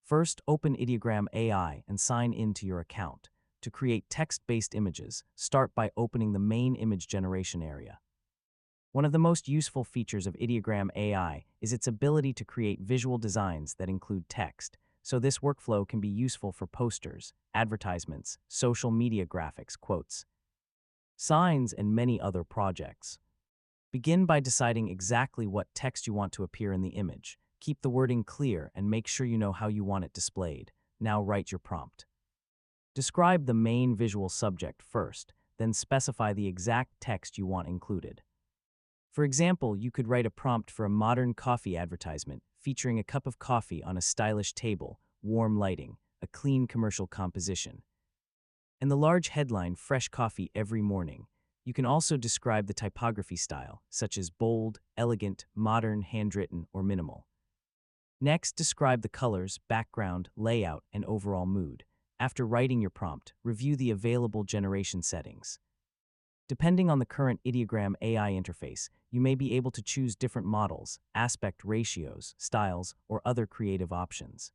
First, open Ideogram AI and sign in to your account. To create text-based images, start by opening the main image generation area. One of the most useful features of Ideogram AI is its ability to create visual designs that include text, so this workflow can be useful for posters, advertisements, social media graphics, quotes, signs, and many other projects. Begin by deciding exactly what text you want to appear in the image. Keep the wording clear and make sure you know how you want it displayed. Now write your prompt. Describe the main visual subject first, then specify the exact text you want included. For example, you could write a prompt for a modern coffee advertisement featuring a cup of coffee on a stylish table, warm lighting, a clean commercial composition, and the large headline, "Fresh Coffee Every Morning." You can also describe the typography style, such as bold, elegant, modern, handwritten, or minimal. Next, describe the colors, background, layout, and overall mood. After writing your prompt, review the available generation settings. Depending on the current Ideogram AI interface, you may be able to choose different models, aspect ratios, styles, or other creative options.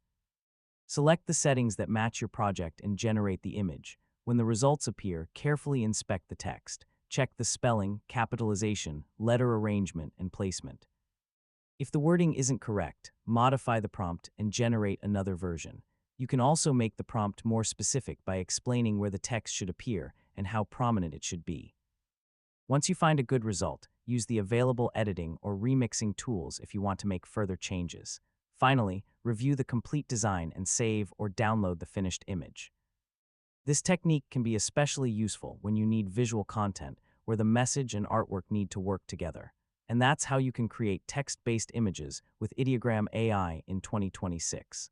Select the settings that match your project and generate the image. When the results appear, carefully inspect the text. Check the spelling, capitalization, letter arrangement, and placement. If the wording isn't correct, modify the prompt and generate another version. You can also make the prompt more specific by explaining where the text should appear and how prominent it should be. Once you find a good result, use the available editing or remixing tools if you want to make further changes. Finally, review the complete design and save or download the finished image. This technique can be especially useful when you need visual content where the message and artwork need to work together. And that's how you can create text-based images with Ideogram AI in 2026.